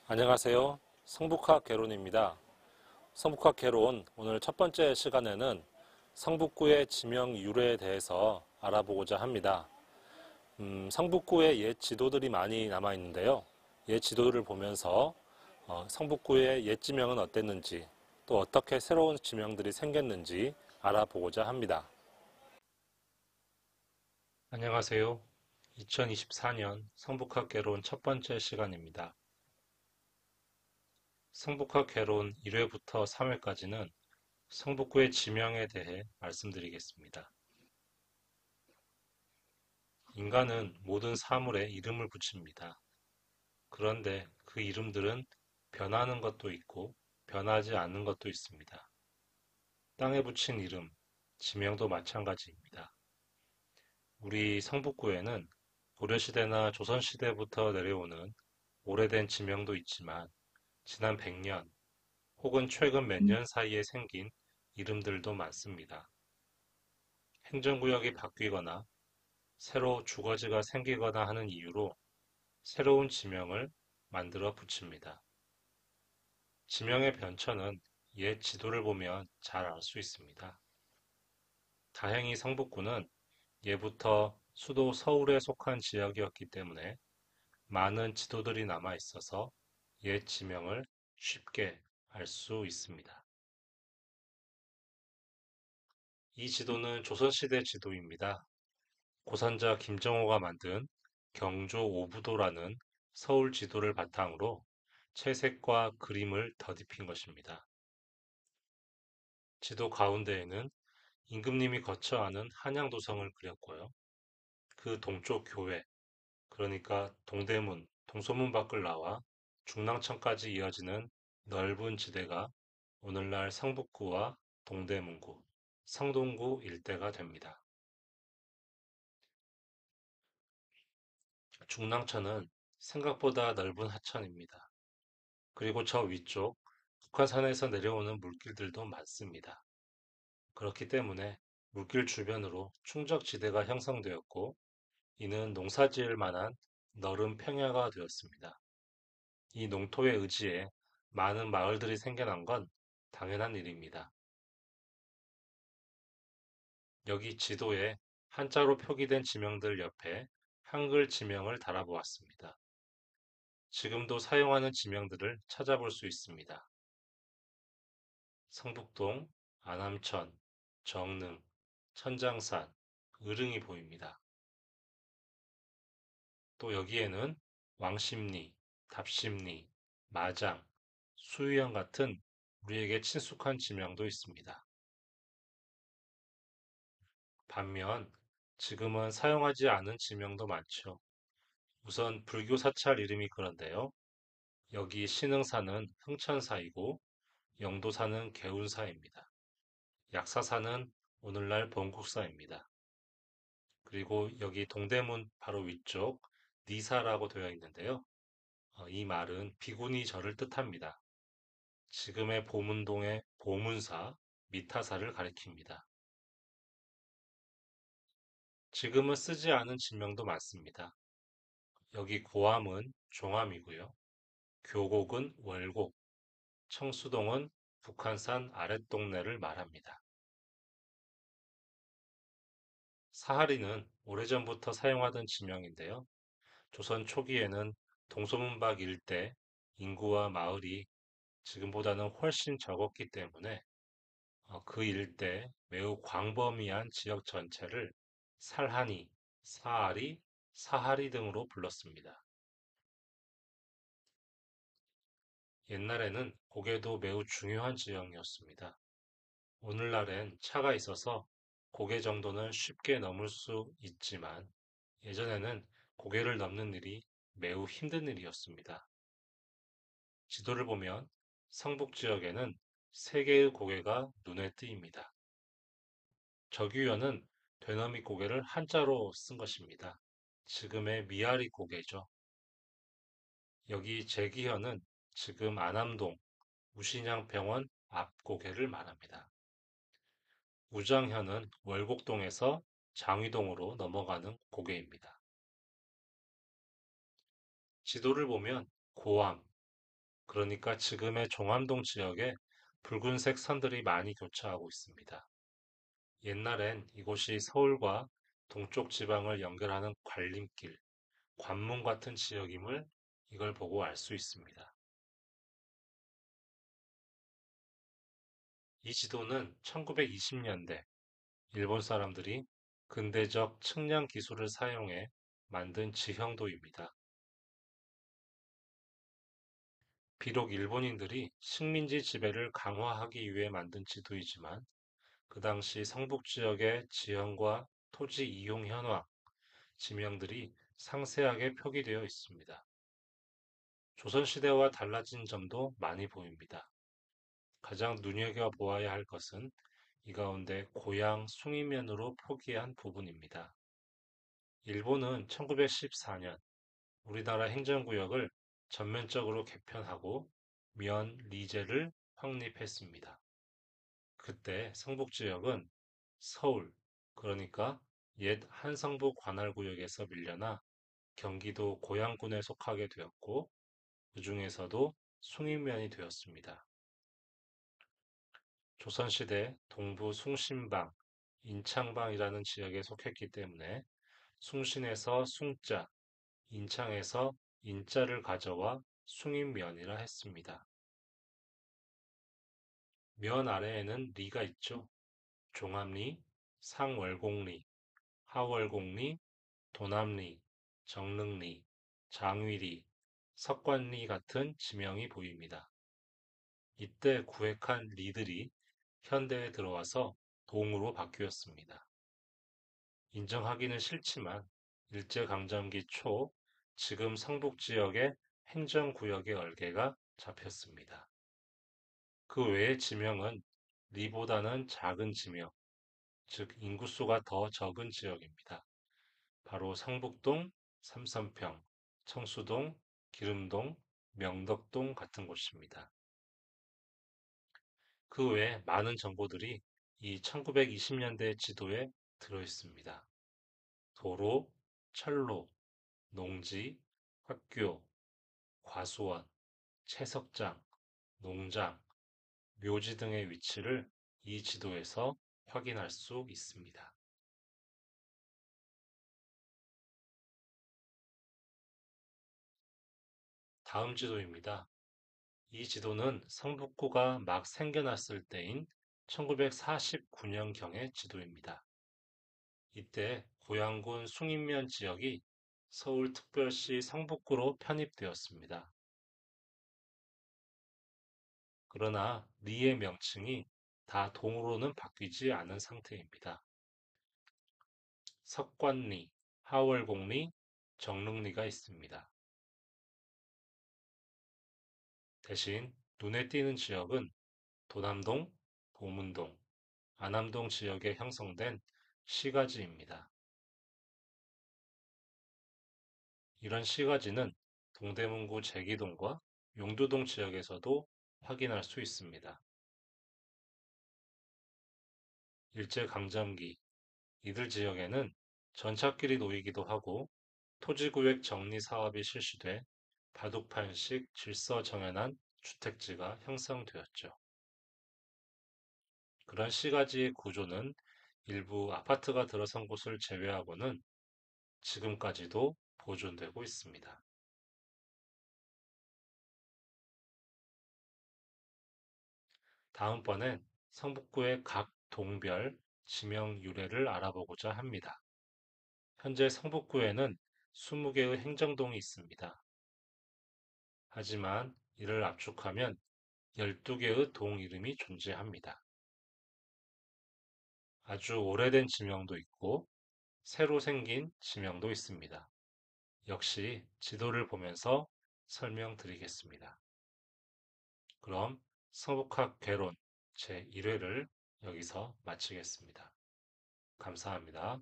안녕하세요. 성북학 개론입니다. 성북학 개론 오늘 첫 번째 시간에는 성북구의 지명 유래에 대해서 알아보고자 합니다. 성북구에 옛 지도들이 많이 남아 있는데요. 옛 지도들을 보면서 성북구의 옛 지명은 어땠는지 또 어떻게 새로운 지명들이 생겼는지 알아보고자 합니다. 안녕하세요. 2024년 성북학 개론 첫 번째 시간입니다. 성북학 개론 1회부터 3회까지는 성북구의 지명에 대해 말씀드리겠습니다. 인간은 모든 사물에 이름을 붙입니다. 그런데 그 이름들은 변하는 것도 있고 변하지 않는 것도 있습니다. 땅에 붙인 이름, 지명도 마찬가지입니다. 우리 성북구에는 고려시대나 조선시대부터 내려오는 오래된 지명도 있지만 지난 100년 혹은 최근 몇 년 사이에 생긴 이름들도 많습니다. 행정구역이 바뀌거나 새로 주거지가 생기거나 하는 이유로 새로운 지명을 만들어 붙입니다. 지명의 변천은 옛 지도를 보면 잘 알 수 있습니다. 다행히 성북구는 예부터 수도 서울에 속한 지역이었기 때문에 많은 지도들이 남아 있어서 옛 지명을 쉽게 알 수 있습니다. 이 지도는 조선시대 지도입니다. 고선자 김정호가 만든 경조 오부도라는 서울 지도를 바탕으로 채색과 그림을 더딥힌 것입니다. 지도 가운데에는 임금님이 거처하는 한양도성을 그렸고요. 그 동쪽 교외, 그러니까 동대문, 동소문 밖을 나와 중랑천까지 이어지는 넓은 지대가 오늘날 성북구와 동대문구, 성동구 일대가 됩니다. 중랑천은 생각보다 넓은 하천입니다. 그리고 저 위쪽 북한산에서 내려오는 물길들도 많습니다. 그렇기 때문에 물길 주변으로 충적지대가 형성되었고 이는 농사지을 만한 너른 평야가 되었습니다. 이 농토의 의지에 많은 마을들이 생겨난 건 당연한 일입니다. 여기 지도에 한자로 표기된 지명들 옆에 한글 지명을 달아보았습니다. 지금도 사용하는 지명들을 찾아볼 수 있습니다. 성북동, 안암천, 정릉, 천장산, 의릉이 보입니다. 또 여기에는 왕십리, 답십리, 마장, 수유형 같은 우리에게 친숙한 지명도 있습니다. 반면 지금은 사용하지 않은 지명도 많죠. 우선 불교 사찰 이름이 그런데요. 여기 신흥사는 흥천사이고 영도사는 개운사입니다. 약사사는 오늘날 본국사입니다. 그리고 여기 동대문 바로 위쪽 니사라고 되어 있는데요. 이 말은 비구니 절을 뜻합니다. 지금의 보문동의 보문사, 미타사를 가리킵니다. 지금은 쓰지 않은 지명도 많습니다. 여기 고암은 종암이고요. 교곡은 월곡, 청수동은 북한산 아랫동네를 말합니다. 사하리는 오래전부터 사용하던 지명인데요. 조선 초기에는 동소문박 일대 인구와 마을이 지금보다는 훨씬 적었기 때문에 그 일대 매우 광범위한 지역 전체를 살하니, 사하리, 사하리 등으로 불렀습니다. 옛날에는 고개도 매우 중요한 지형이었습니다. 오늘날엔 차가 있어서 고개 정도는 쉽게 넘을 수 있지만 예전에는 고개를 넘는 일이 매우 힘든 일이었습니다. 지도를 보면 성북 지역에는 세 개의 고개가 눈에 띄입니다. 적유현은 되너미 고개를 한자로 쓴 것입니다. 지금의 미아리 고개죠. 여기 제기현은 지금 안암동 우신양병원 앞 고개를 말합니다. 우장현은 월곡동에서 장위동으로 넘어가는 고개입니다. 지도를 보면 고암, 그러니까 지금의 종암동 지역에 붉은색 선들이 많이 교차하고 있습니다. 옛날엔 이곳이 서울과 동쪽 지방을 연결하는 관림길, 관문 같은 지역임을 이걸 보고 알 수 있습니다. 이 지도는 1920년대 일본 사람들이 근대적 측량 기술을 사용해 만든 지형도입니다. 비록 일본인들이 식민지 지배를 강화하기 위해 만든 지도이지만 그 당시 성북 지역의 지형과 토지 이용 현황, 지명들이 상세하게 표기되어 있습니다. 조선시대와 달라진 점도 많이 보입니다. 가장 눈여겨보아야 할 것은 이 가운데 고향 숭인면으로 표기한 부분입니다. 일본은 1914년 우리나라 행정구역을 전면적으로 개편하고 면 리제를 확립했습니다. 그때 성북지역은 서울, 그러니까 옛 한성부 관할구역에서 밀려나 경기도 고양군에 속하게 되었고, 그 중에서도 숭인면이 되었습니다. 조선시대 동부 숭신방, 인창방이라는 지역에 속했기 때문에 숭신에서 숭자, 인창에서 인자를 가져와 숭인면이라 했습니다. 면 아래에는 리가 있죠. 종합리, 상월곡리, 하월곡리, 도남리, 정릉리, 장위리, 석관리 같은 지명이 보입니다. 이때 구획한 리들이 현대에 들어와서 동으로 바뀌었습니다. 인정하기는 싫지만 일제강점기 초 지금 성북 지역의 행정구역의 얼개가 잡혔습니다. 그 외의 지명은 리보다는 작은 지명, 즉 인구수가 더 적은 지역입니다. 바로 성북동, 삼선평, 청수동, 기름동, 명덕동 같은 곳입니다. 그 외에 많은 정보들이 이 1920년대 지도에 들어 있습니다. 도로, 철로, 농지, 학교, 과수원, 채석장, 농장, 묘지 등의 위치를 이 지도에서 확인할 수 있습니다. 다음 지도입니다. 이 지도는 성북구가 막 생겨났을 때인 1949년경의 지도입니다. 이때 고양군 숭인면 지역이 서울특별시 성북구로 편입되었습니다. 그러나 리의 명칭이 다 동으로는 바뀌지 않은 상태입니다. 석관리, 하월곡리, 정릉리가 있습니다. 대신 눈에 띄는 지역은 도남동, 보문동, 안암동 지역에 형성된 시가지입니다. 이런 시가지는 동대문구 제기동과 용두동 지역에서도 확인할 수 있습니다. 일제강점기 이들 지역에는 전찻길이 놓이기도 하고 토지구획 정리 사업이 실시돼 바둑판식 질서 정연한 주택지가 형성되었죠. 그런 시가지의 구조는 일부 아파트가 들어선 곳을 제외하고는 지금까지도 보존되고 있습니다. 다음번엔 성북구의 각 동별 지명 유래를 알아보고자 합니다. 현재 성북구에는 20개의 행정동이 있습니다. 하지만 이를 압축하면 12개의 동 이름이 존재합니다. 아주 오래된 지명도 있고 새로 생긴 지명도 있습니다. 역시 지도를 보면서 설명드리겠습니다. 그럼 성북학 개론 제1회를 여기서 마치겠습니다. 감사합니다.